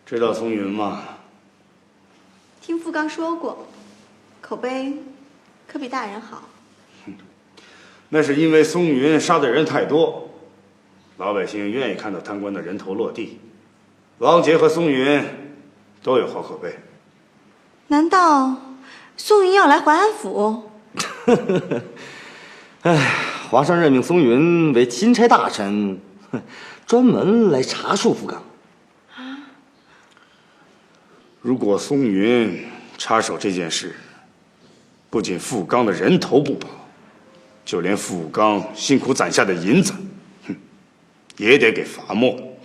知道松云吗？听富刚说过，口碑可比大人好。那是因为松云杀的人太多，老百姓愿意看到贪官的人头落地。王杰和松云都有好口碑。难道松云要来淮安府？哎，皇上任命松云为钦差大臣，专门来查处富刚。如果松云插手这件事，不仅富刚的人头不保，就连富刚辛苦攒下的银子，也得给罚没。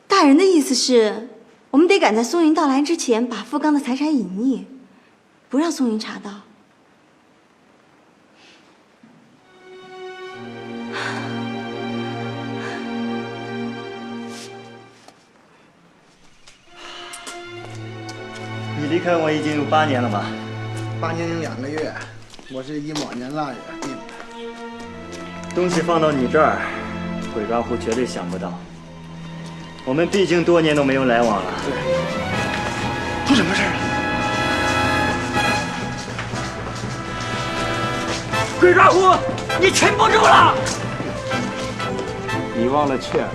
大人的意思是，我们得赶在松云到来之前，把富刚的财产隐匿，不让松云查到。你离开我已经有8年了吧8年零2个月，我是乙卯年腊月病的。东西放到你这儿，鬼抓虎绝对想不到。我们毕竟多年都没有来往了。出什么事儿了？鬼抓虎，你撑不住了！你忘了妾儿？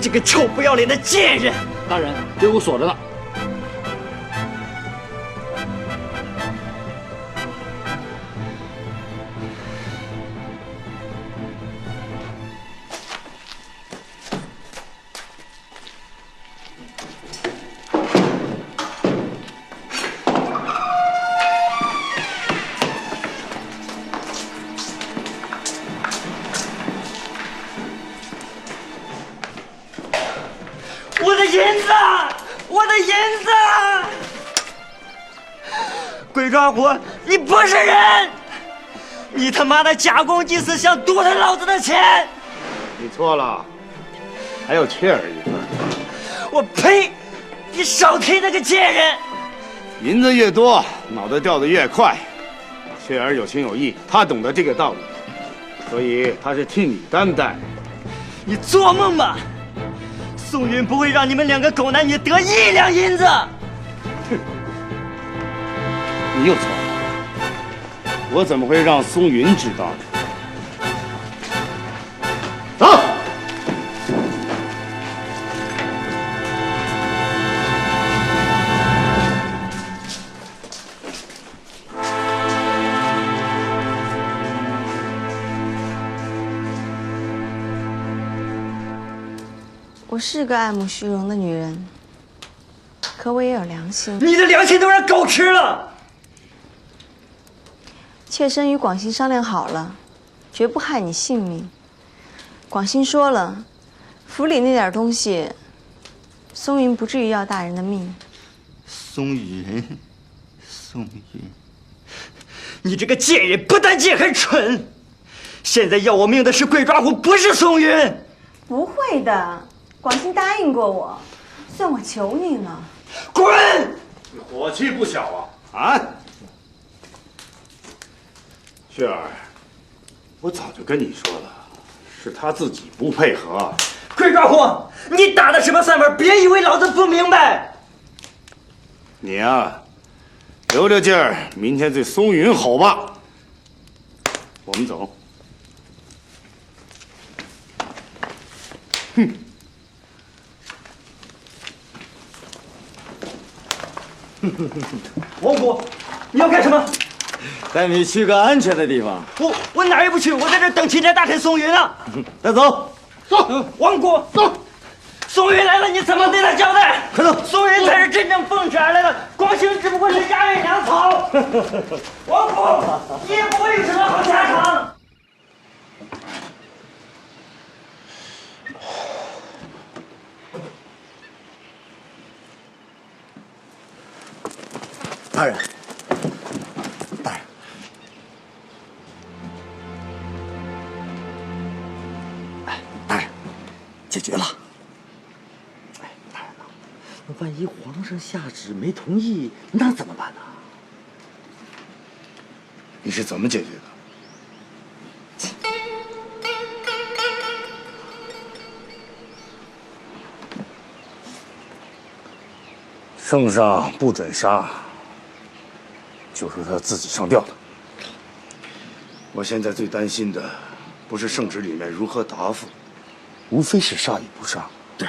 这个臭不要脸的贱人！大人，队伍锁着呢。我的银子，我的银子！鬼抓虎，你不是人！你他妈的假公济私，想独吞老子的钱！你错了，还有妾儿一份。我呸！你少提那个贱人！银子越多，脑袋掉得越快。妾儿有情有义，她懂得这个道理，所以她是替你担待。你做梦吧！宋云不会让你们2个狗男女得1两银子。哼，你又错了。我怎么会让松云知道呢？走。我是个爱慕虚荣的女人，可我也有良心。你的良心都让狗吃了。妾身与广兴商量好了，绝不害你性命。广兴说了，府里那点东西，松云不至于要大人的命。松云，你这个贱人，不但贱还蠢！现在要我命的是鬼抓虎，不是松云。不会的，广兴答应过我，算我求你了。滚！你火气不小啊！啊！雪儿，我早就跟你说了，是他自己不配合。鬼抓虎，你打的什么算盘？别以为老子不明白。你呀，留着劲儿，明天对松云吼吧。我们走。哼。王虎，你要干什么？带你去个安全的地方。我哪儿也不去，我在这等钦差大臣松云呢。带走，走，王虎，走。松云来了，你怎么对他交代？快走！松云才是真正奉旨而来的，广兴只不过是压院粮草。王虎，你也不会有什么好下场。大人，大人，大人，解决了。哎，大人呐，那万一皇上下旨没同意，那怎么办呢？你是怎么解决的？圣上不准杀，就是他自己上吊的。我现在最担心的不是圣旨里面如何答复，无非是杀与不杀。对，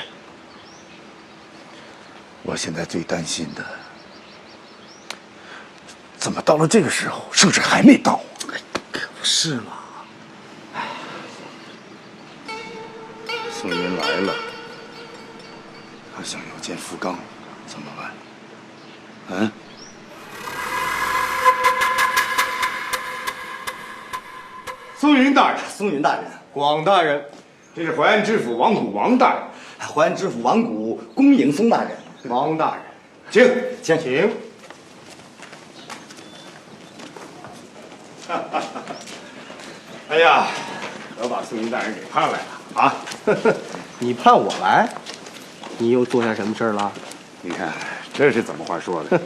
我现在最担心的，怎么到了这个时候，圣旨还没到？可不是嘛！宋云来了，他想要见福刚，怎么办？嗯？宋云大人，松云大人，广大人，这是淮安知府王谷王大人。淮安知府王谷恭迎松大人。王大人，请。哎呀，可把宋云大人给盼来了啊！你盼我来？你又做下什么事儿了？你看这是怎么话说的？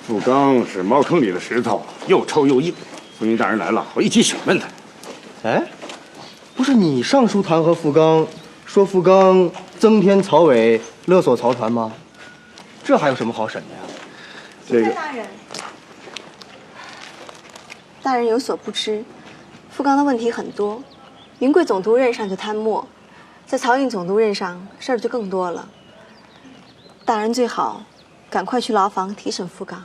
富刚是茅坑里的石头，又臭又硬。宋云大人来了，我一起审问他。哎，不是你上书弹劾富刚，说富刚增添曹伟，勒索曹传吗？这还有什么好审的呀？这个大人有所不知，富刚的问题很多，云贵总督任上就贪墨，在漕运总督任上事儿就更多了。大人最好赶快去牢房提审富刚。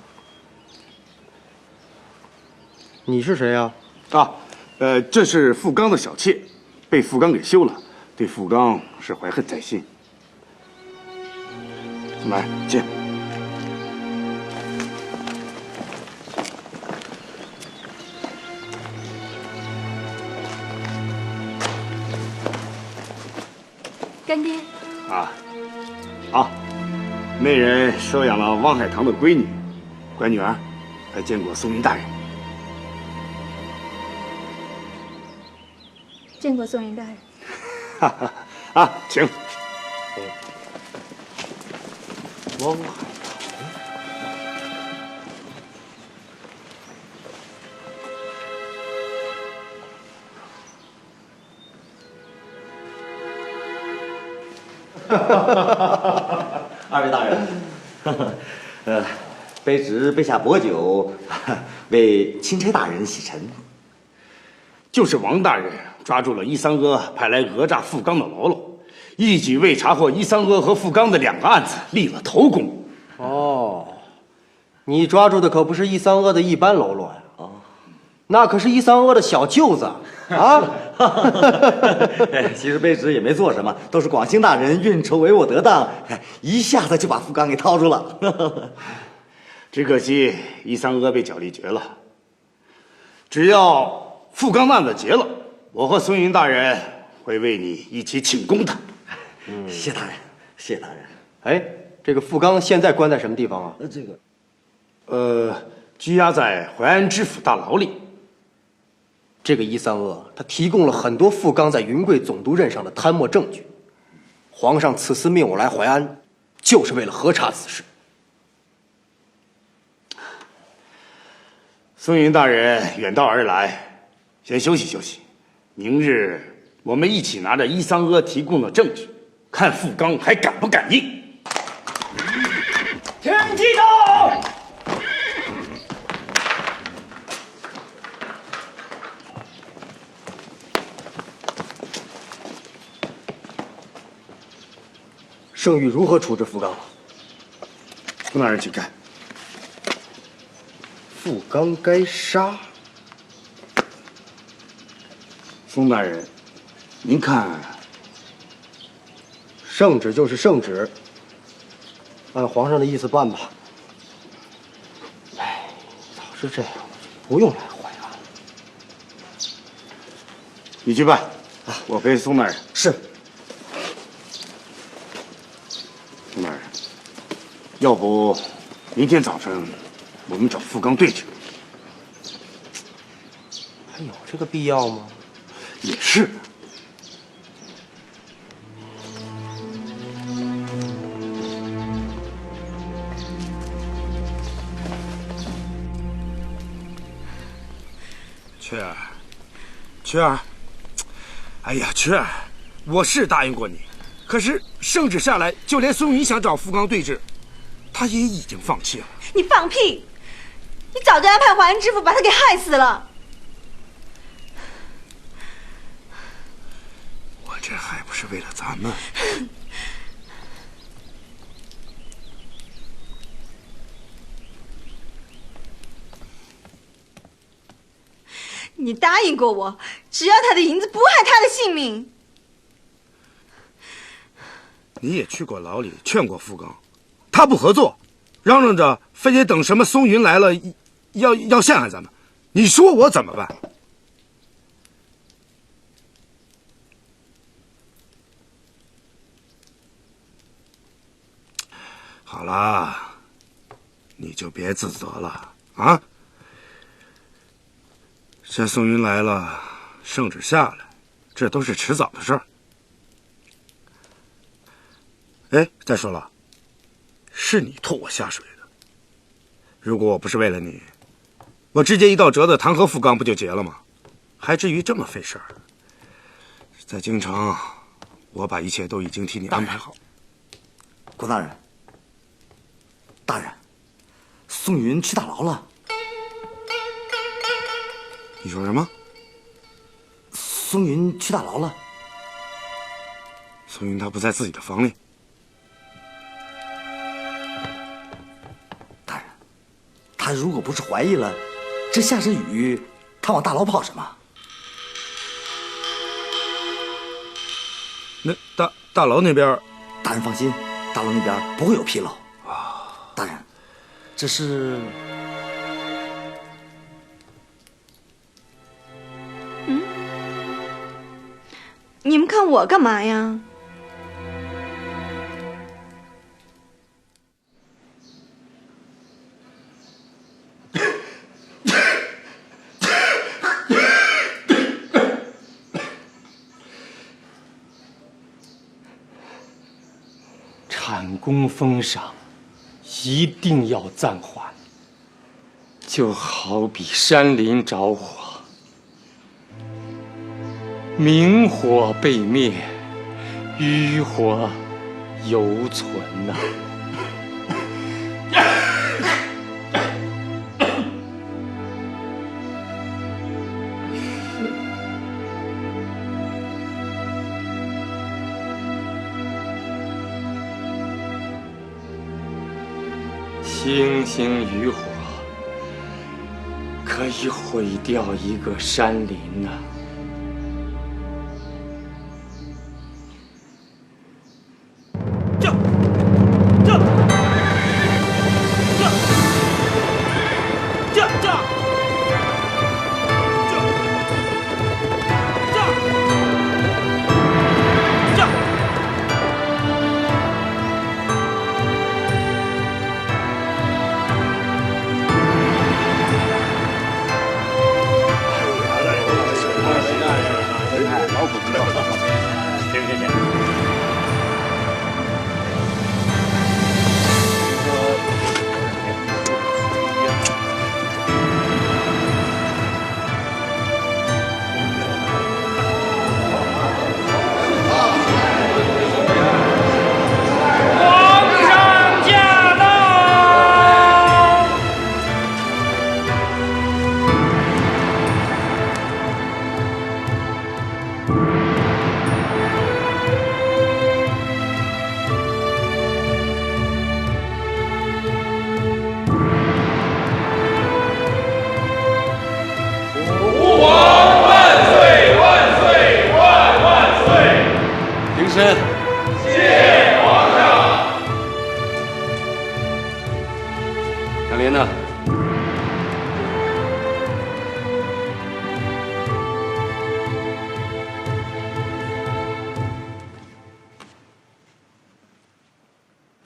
你是谁呀？这是富刚的小妾，被富刚给休了，对富刚是怀恨在心。来，进。干爹，那人收养了汪海棠的闺女，乖女儿，还见过宋云大人。见过宋云大人。请。汪海二位大人，卑职备下薄酒，为钦差大人洗尘。就是王大人抓住了伊桑阿派来讹诈富刚的喽啰，一举为查获伊桑阿和富刚的2个案子立了头功。哦，你抓住的可不是伊桑阿的一般喽啰呀！哦，那可是伊桑阿的小舅子啊！其实卑职也没做什么，都是广兴大人运筹帷幄得当，一下子就把富刚给套住了。只可惜伊桑阿被绞立绝了。只要富刚案子结了，我和孙云大人会为你一起请功的。谢大人，谢大人。哎，这个富刚现在关在什么地方啊？拘押在淮安知府大牢里。这个伊桑阿他提供了很多富刚在云贵总督任上的贪墨证据，皇上此次命我来淮安，就是为了核查此事。孙云大人远道而来，先休息休息。明日我们一起拿着伊桑阿提供的证据，看富刚还敢不敢应。请集中。圣谕如何处置富刚？宋大人请看。富刚该杀。宋大人，您看，圣旨就是圣旨，按皇上的意思办吧。哎，早知这样，不用来淮安了。你去办，我陪宋大人。是。宋大人，要不明天早上我们找富刚对质？还有这个必要吗？也是。雀儿，哎呀，雀儿，我是答应过你，可是圣旨下来，就连孙云想找富刚对质，他也已经放弃了。你放屁！你早就安排华安知府把他给害死了。我这还不是为了咱们？你答应过我，只要他的银子不害他的性命。你也去过牢里劝过富刚，他不合作，嚷嚷着非得等什么松云来了，要陷害咱们。你说我怎么办？好了，你就别自责了啊！这宋云来了，圣旨下来，这都是迟早的事儿。哎，再说了，是你拖我下水的。如果我不是为了你，我直接一道折子弹劾富刚不就结了吗？还至于这么费事儿？在京城，我把一切都已经替你安排好。郭大人，大人，宋云去大牢了。你说什么？宋云去大牢了。宋云他不在自己的房里。大人，他如果不是怀疑了，这下着雨，他往大牢跑什么？那大牢那边，大人放心，大牢那边不会有纰漏。大人，这是。你们看我干嘛呀？产工封赏一定要暂缓，就好比山林着火，明火被灭，余火犹存呐。星星与火可以毁掉一个山林呐。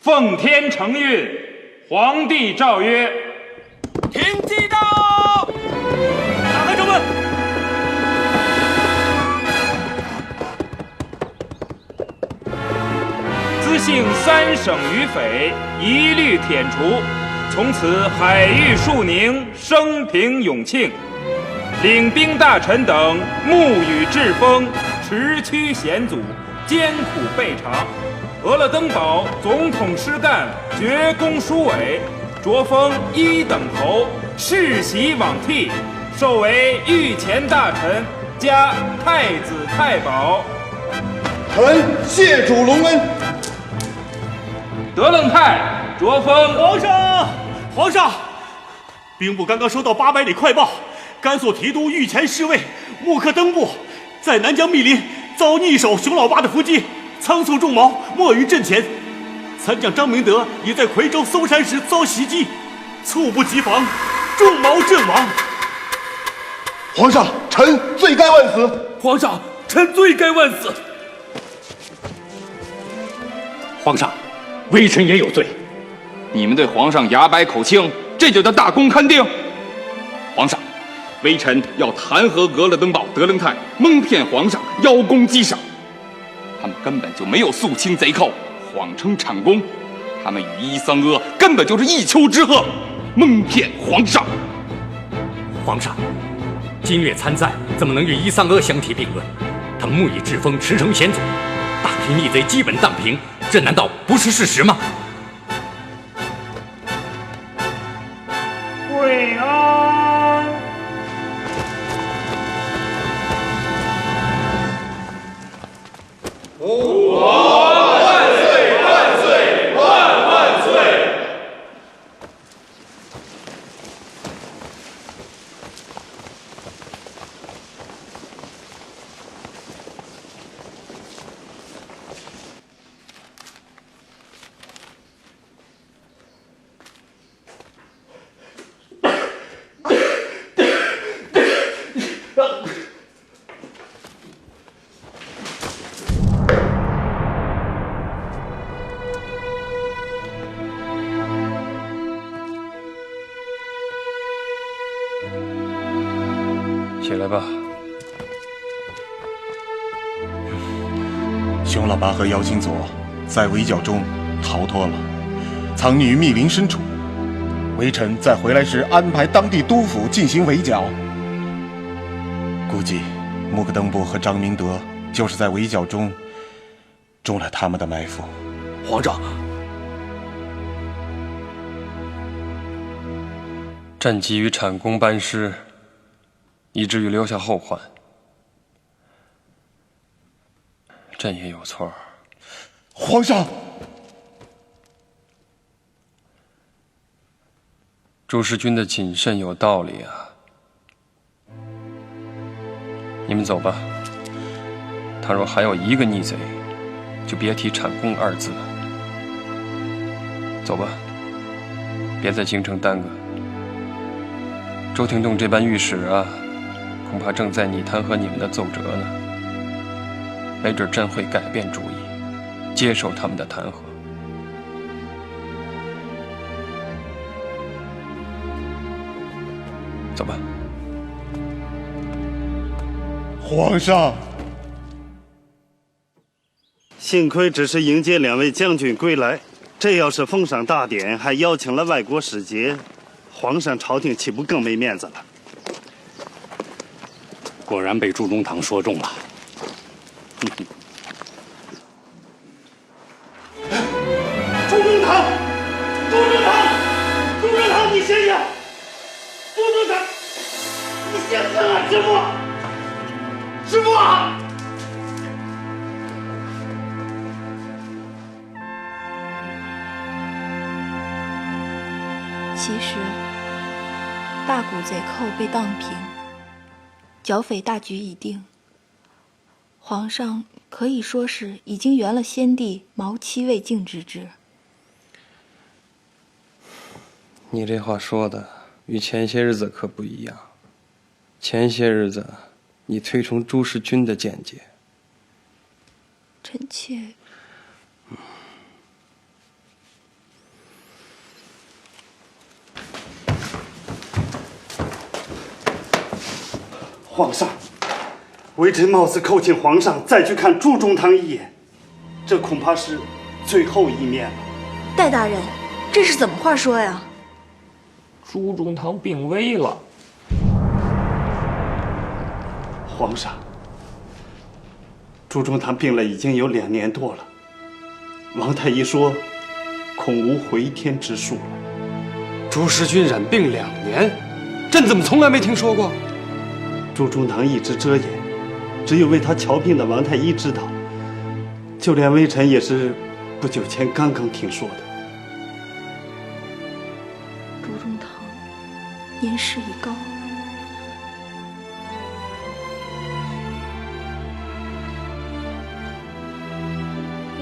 奉天承运，皇帝诏曰：听计到！打开城门！资幸3省余匪一律舔除，从此海域树宁，生平永庆。领兵大臣等沐雨栉风，驰驱险阻，艰苦备尝。俄勒登堡总统师干爵功书伟，擢封1等侯，世袭罔替，授为御前大臣加太子太保。臣谢主隆恩。德楞泰擢封。皇上，兵部刚刚收到800里快报，甘肃提督御前侍卫穆克登部在南疆密林遭逆手熊老八的伏击，仓促中矛，没于阵前。参将张明德已在夔州搜山时遭袭击，猝不及防，中矛阵亡。皇上，臣罪该万死。皇上，臣罪该万死。皇上，微臣也有罪。你们对皇上牙白口轻，这就叫大功勘定？皇上，微臣要弹劾俄勒登堡德楞泰，蒙骗皇上，邀功击赏。他们根本就没有肃清贼寇，谎称产功。他们与伊桑阿根本就是一丘之貉，蒙骗皇上。皇上，金岳参赞怎么能与伊桑阿相提并论？他木已敕封驰骋先祖，大批逆贼基本荡平，这难道不是事实吗？跪安！吾皇万岁万岁万万岁！起来吧。熊老八和姚青佐在围剿中逃脱了，藏匿于密林深处。微臣在回来时安排当地督府进行围剿。估计穆克登部和张明德就是在围剿中中了他们的埋伏。皇上，朕急于产功班师，以至于留下后患，朕也有错。皇上，朱世军的谨慎有道理啊。你们走吧。倘若还有一个逆贼，就别提产功2字了。走吧，别在京城耽搁。周廷栋这班御史啊，恐怕正在拟弹劾你们的奏折呢。没准朕会改变主意，接受他们的弹劾。走吧。皇上，幸亏只是迎接2位将军归来，这要是封赏大典，还邀请了外国使节，皇上朝廷岂不更没面子了？果然被朱中堂说中了。朱中堂，朱中堂，朱中堂，你醒醒！朱中堂，你醒醒啊，师傅！师傅啊！其实，大股贼寇被荡平，剿匪大局已定。皇上可以说是已经圆了先帝毛7位敬之志。你这话说的与前些日子可不一样。前些日子，你推崇朱世军的见解。臣妾。皇上，微臣冒死叩请皇上再去看朱中堂一眼，这恐怕是最后一面了。戴大人，这是怎么话说呀？朱中堂病危了。皇上，朱中堂病了已经有2年多了，王太医说，恐无回天之术了。朱时军染病2年，朕怎么从来没听说过？朱中堂一直遮掩，只有为他瞧病的王太医知道。就连微臣也是不久前刚刚听说的。朱中堂年事已高，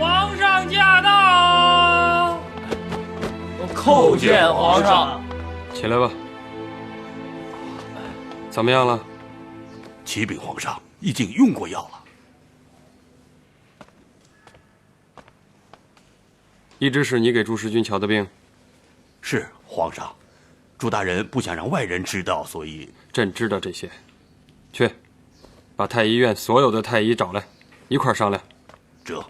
皇上驾到！叩见皇上。起来吧。怎么样了？启禀皇上，已经用过药了。一直是你给朱时军瞧的病？是皇上，朱大人不想让外人知道，所以朕知道这些。去，把太医院所有的太医找来，一块儿商量。这。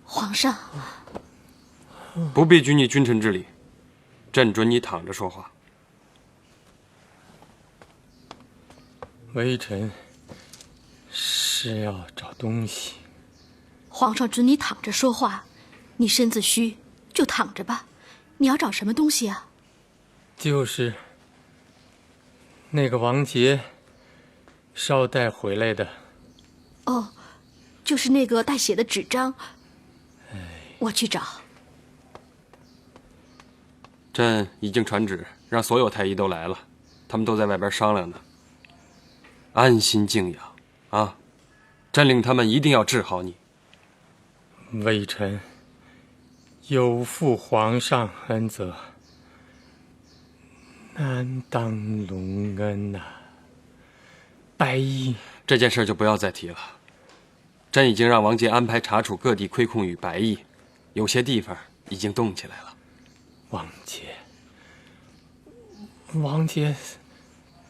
皇上，不必拘泥君臣之礼，朕准你躺着说话。微臣是要找东西。皇上准你躺着说话，你身子虚，就躺着吧。你要找什么东西啊？就是那个王杰捎带回来的。哦，就是那个带血的纸张。我去找。朕已经传旨，让所有太医都来了，他们都在外边商量呢。安心静养，啊！朕令他们一定要治好你。微臣有负皇上恩泽，难当隆恩呐。白衣这件事就不要再提了。朕已经让王杰安排查处各地亏空与白役，有些地方已经动起来了。王杰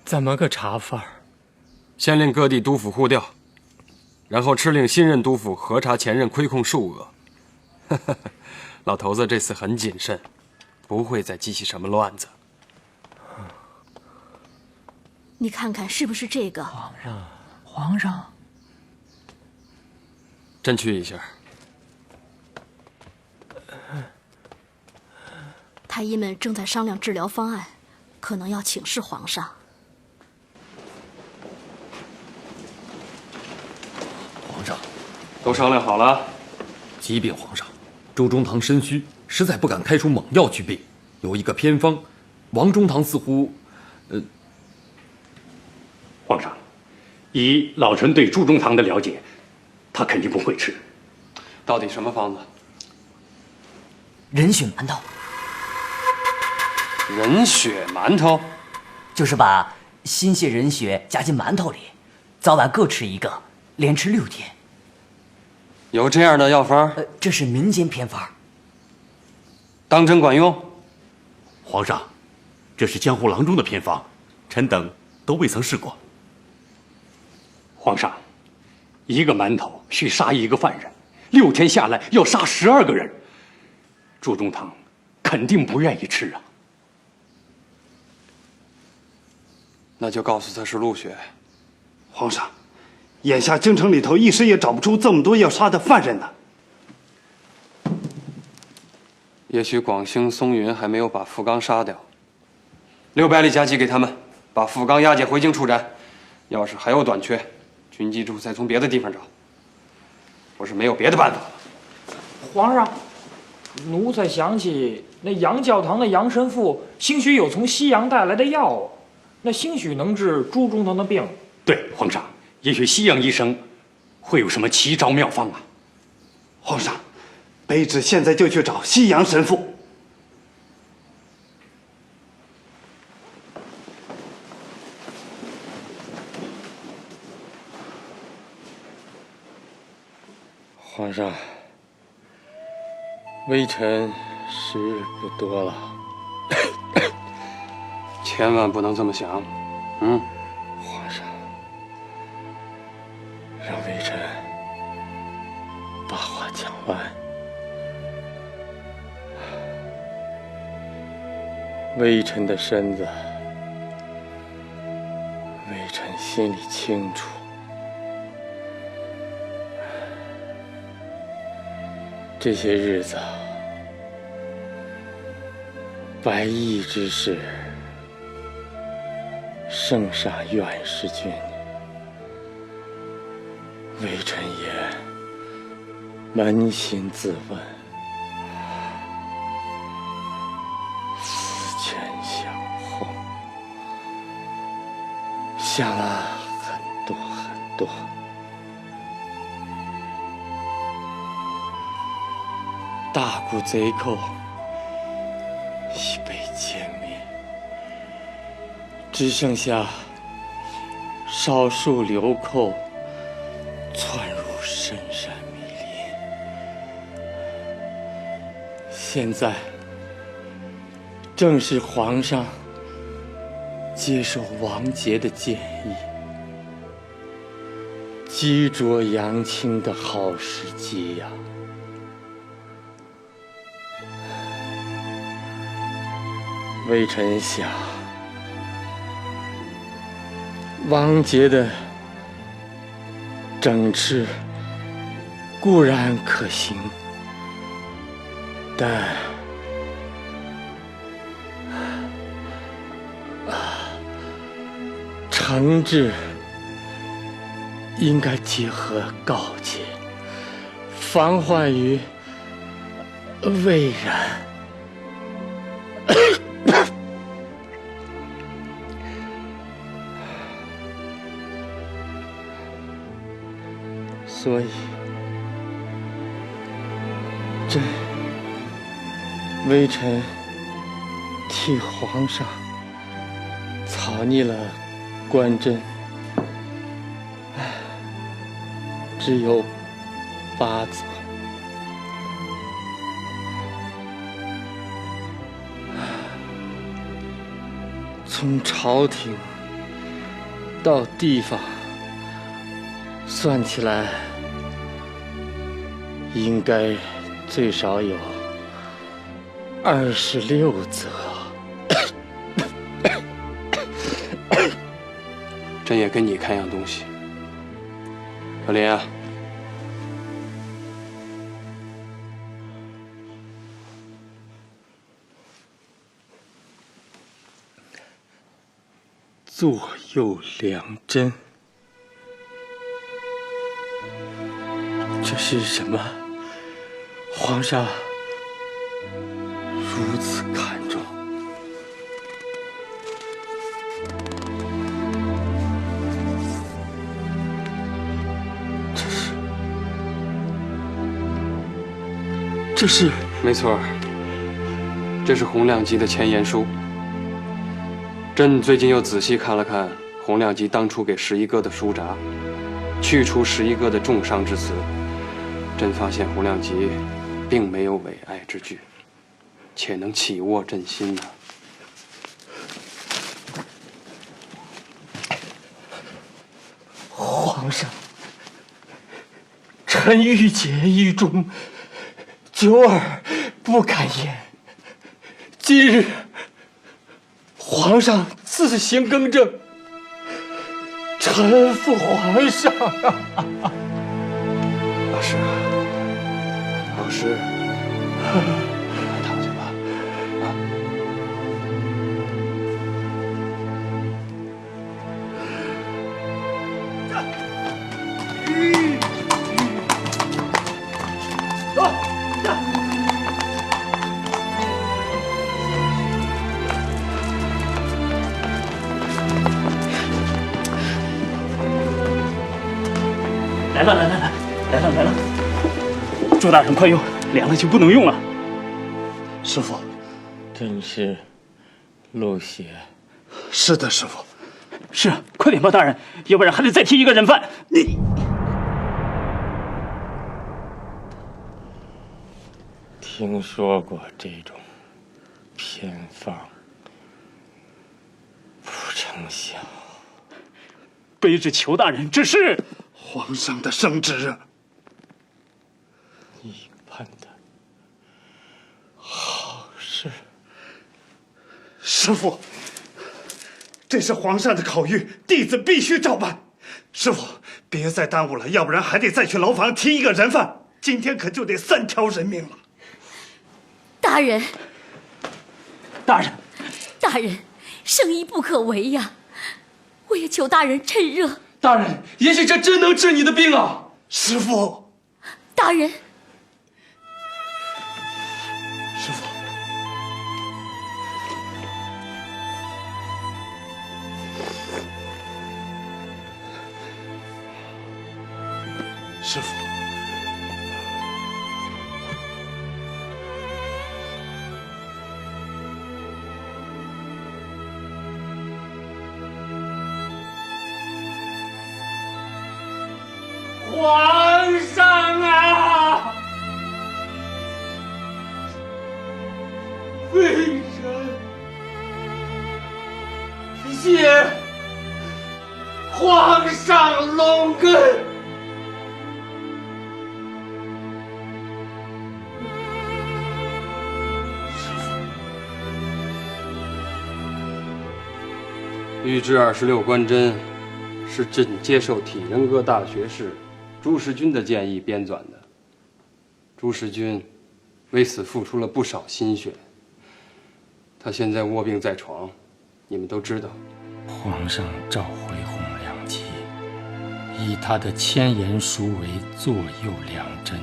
怎么个查法？先令各地督府互调，然后敕令新任督府核查前任亏空数额。老头子这次很谨慎，不会再激起什么乱子。你看看是不是这个？皇上，朕去一下。太医们正在商量治疗方案，可能要请示皇上。皇上，都商量好了。启禀皇上，周中堂身虚，实在不敢开出猛药去病。有一个偏方，王中堂似乎，皇上，以老臣对朱中堂的了解，他肯定不会吃。到底什么方子？人血馒头。人血馒头，就是把新鲜人血加进馒头里，早晚各吃一个，连吃6天。有这样的药方？这是民间偏方。当真管用？皇上，这是江湖郎中的偏方，臣等都未曾试过。皇上，一个馒头需杀1个犯人，6天下来要杀12个人，朱中堂肯定不愿意吃啊。那就告诉他是鹿血。皇上，眼下京城里头一时也找不出这么多要杀的犯人呢。也许广兴、松云还没有把富冈杀掉。600里加急给他们，把富冈押解回京处斩。要是还有短缺，军机处再从别的地方找。我是没有别的办法了。皇上，奴才想起那杨教堂的杨神父，兴许有从西洋带来的药，那兴许能治朱中堂的病。对，皇上，也许西洋医生会有什么奇招妙方啊。皇上，卑职现在就去找西洋神父。皇上，微臣时日不多了，千万不能这么想。皇上，让微臣把话讲完。微臣的身子，微臣心里清楚。这些日子，白衣之事，圣上远视君，微臣也扪心自问，思前想后，想了很多很多。大沽贼寇已被歼灭，只剩下少数流寇窜入深山密林。现在正是皇上接受王杰的建议，击卓扬清的好时机呀！微臣想，王杰的整治固然可行，但惩治应该结合告诫，防患于未然。所以，微臣替皇上草拟了官箴，只有8则。从朝廷到地方，算起来，应该最少有26则。朕也给你看样东西。可怜啊！左右两针，这是什么？皇上如此看重。这是没错，这是洪亮吉的前言书。朕最近又仔细看了看洪亮吉当初给11哥的书札，去除11哥的重伤之词，朕发现洪亮吉并没有伪爱之句，且能起握朕心呐。皇上，臣欲解狱中，久而不敢言。今日皇上自行更正，臣服皇上啊！老师，老师，快躺下吧，啊！走。来了！朱大人，快用，凉了就不能用了。师傅，真是漏血。是的，师傅。是，快点吧，大人，要不然还得再提一个人犯。你听说过这种偏方，不成想。卑职求大人，这是皇上的圣旨。你办的好事。师傅，这是皇上的考谕，弟子必须照办。师傅，别再耽误了，要不然还得再去牢房提一个人犯。今天可就得3条人命了。大人，大人，大人，生意不可为呀！我也求大人趁热。大人，也许这真能治你的病啊！师傅，大人，师傅，师傅。皇上啊，微臣谢皇上龙根。御制26关针是朕接受体仁阁大学士朱时军的建议编纂的。朱时军为此付出了不少心血。他现在卧病在床，你们都知道。皇上召回洪亮吉，以他的千言书为左右良针，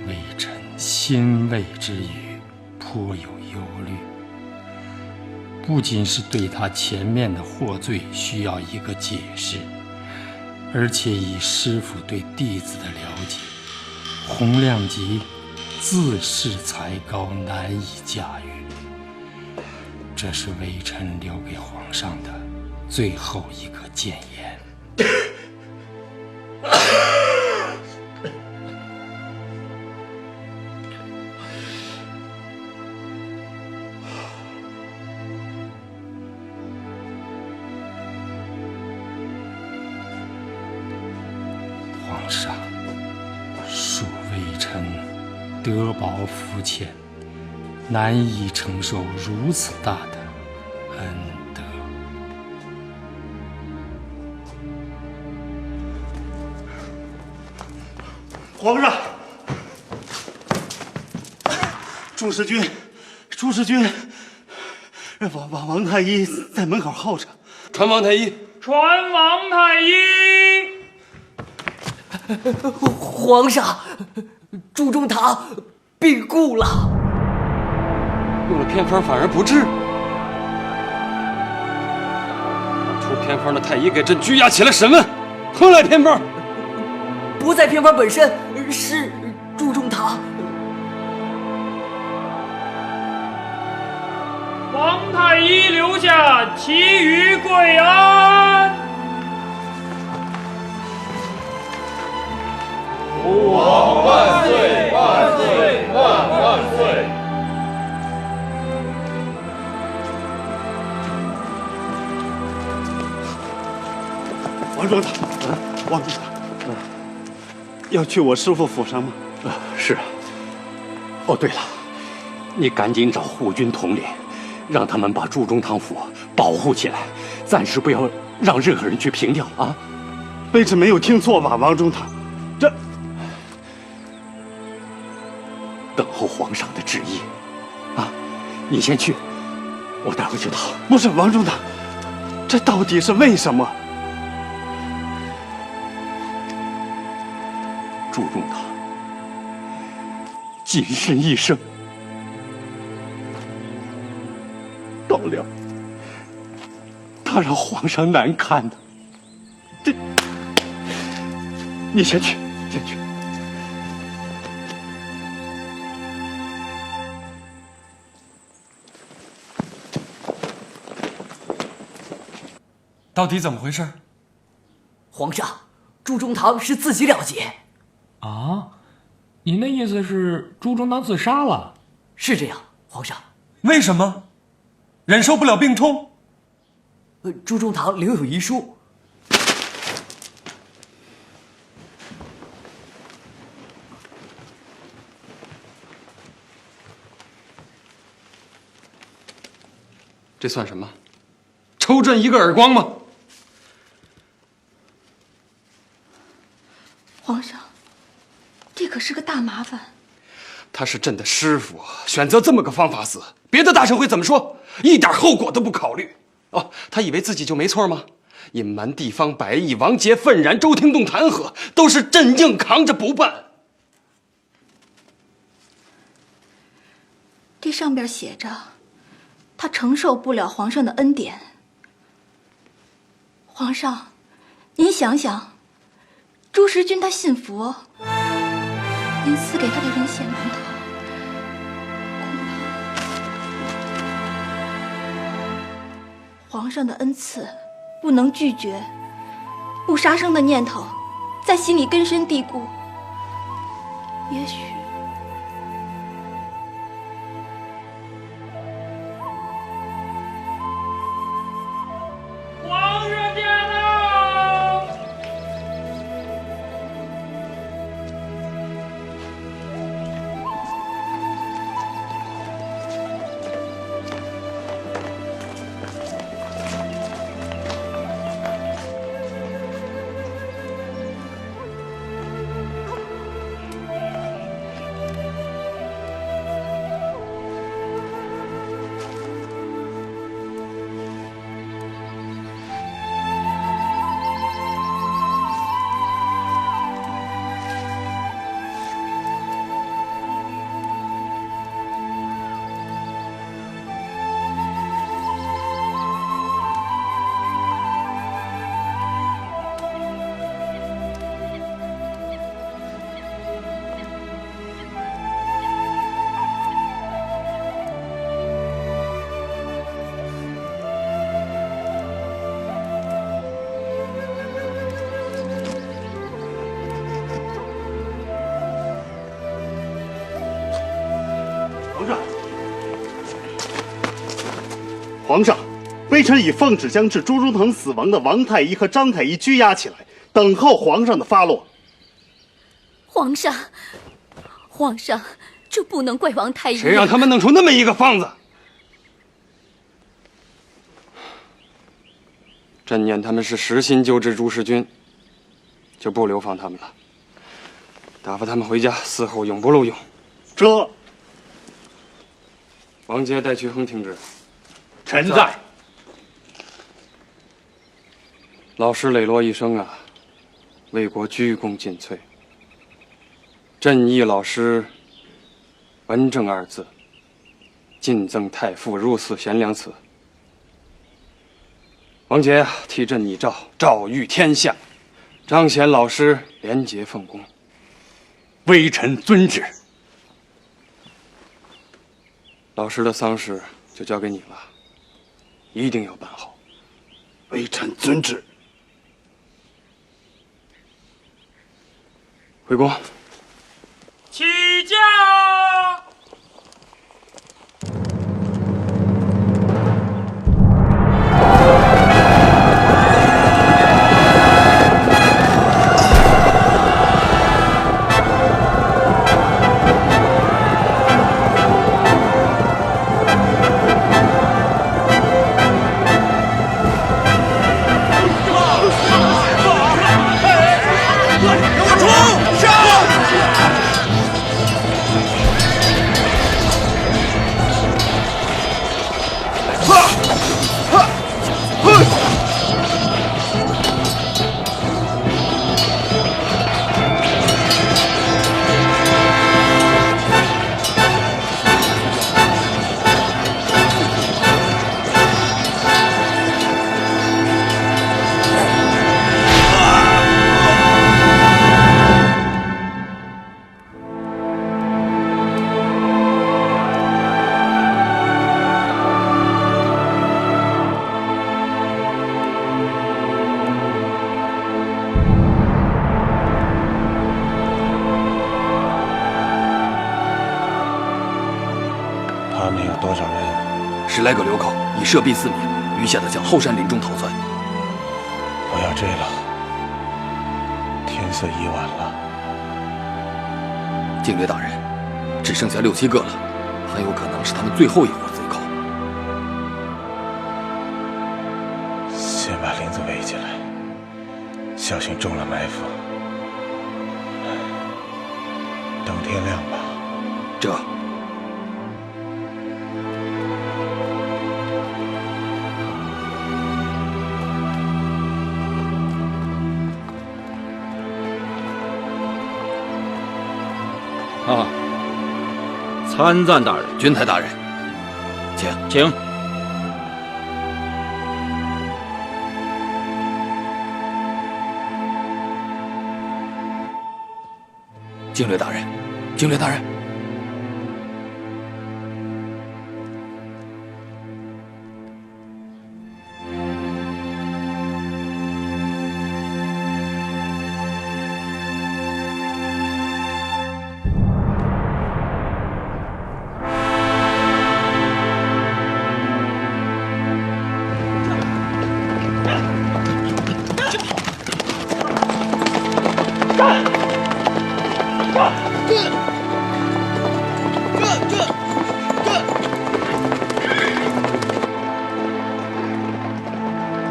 微臣欣慰之余，颇有忧虑。不仅是对他前面的获罪需要一个解释，而且以师父对弟子的了解，洪亮吉自恃才高，难以驾驭。这是微臣留给皇上的最后一个谏言。皇上，恕微臣德薄肤浅，难以承受如此大的恩德。皇上，朱时军，王太医在门口候着。传王太医。传王太医。皇上，朱中堂病故了。用了偏方反而不治，把出偏方的太医给朕拘押起来审问。何来偏方？不在偏方本身，是朱中堂。王太医留下，其余跪安。吾王万岁万岁万岁！王中堂，王中堂，要去我师父府上吗？是啊。哦，对了，你赶紧找护军统领，让他们把朱中堂府保护起来，暂时不要让任何人去平掉啊！微臣没有听错吧，王中堂？这等候皇上的旨意啊！你先去，我待会就到。不是王中堂，这到底是为什么？朱中堂谨慎一生，到了他让皇上难堪的。这，你先去，先去。到底怎么回事？皇上，朱中堂是自己了结。啊，您的意思是朱中堂自杀了？是这样，皇上。为什么？忍受不了病痛？朱中堂留有遗书。这算什么？抽朕一个耳光吗？皇上，这可是个麻烦。他是朕的师傅，选择这么个方法死，别的大臣会怎么说？一点后果都不考虑。哦，他以为自己就没错吗？隐瞒地方百亿，王杰愤然，周廷栋弹劾，都是朕硬扛着不办。这上边写着，他承受不了皇上的恩典。皇上，您想想，朱时军他信佛，您赐给他的人血馒头，皇上的恩赐不能拒绝，不杀生的念头在心里根深蒂固，也许皇上驾到！皇上，微臣已奉旨将致朱中堂死亡的王太医和张太医拘押起来，等候皇上的发落。皇上，皇上，这不能怪王太医。谁让他们弄出那么一个放子？朕念他们是实心救治朱时军，就不流放他们了，打发他们回家，死后永不录用。这，王杰、戴渠亨听旨。臣在。老师磊落一生啊，为国鞠躬尽瘁。朕意老师文正二字，进赠太傅入寺贤良祠。王杰啊，替朕拟诏，诏谕天下，彰显老师廉洁奉公。微臣遵旨。老师的丧事就交给你了，一定要办好。微臣遵旨。回宫。起驾！他们有多少人？10来个流寇，已射毙4名，余下的向后山林中逃窜。不要追了，天色已晚了。经略大人，只剩下6、7个了，很有可能是他们最后一伙贼寇。先把林子围起来，小心中了埋伏。等着天亮吧。这。啊，参赞大人，军台大人，请。经略大人，经略大人。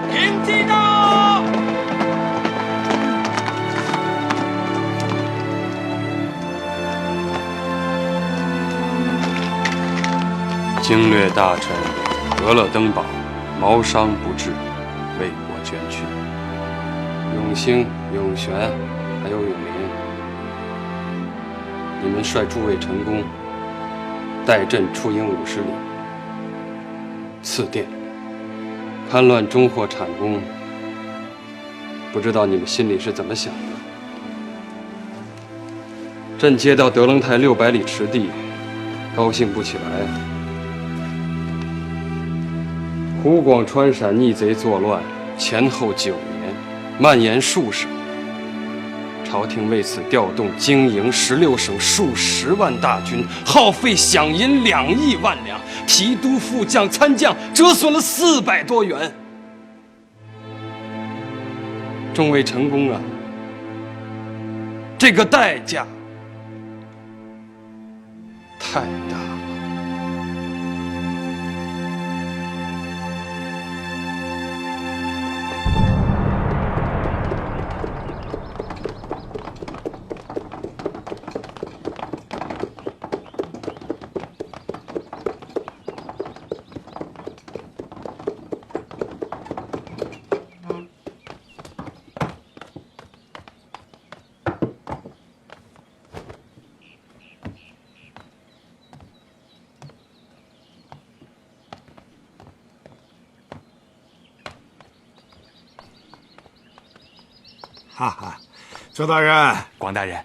迎击到！经略大臣俄勒登堡毛伤不治，为我捐躯。永兴、永璇还有永林，你们率诸位臣工带朕出营50里。次殿戡乱中获产功，不知道你们心里是怎么想的？朕接到德楞泰600里池地，高兴不起来。湖广川陕逆贼作乱，前后9年，蔓延数省。朝廷为此调动经营16省数10万大军，耗费饷银2亿万两，提督、副将、参将折损了400多员。众位臣工啊，这个代价太大了。哈哈，周大人，广大人，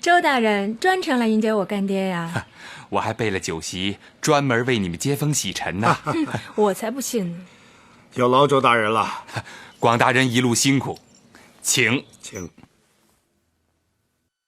周大人专程来迎接我干爹呀！我还备了酒席，专门为你们接风洗尘呢。我才不信呢！有劳周大人了。广大人一路辛苦，请。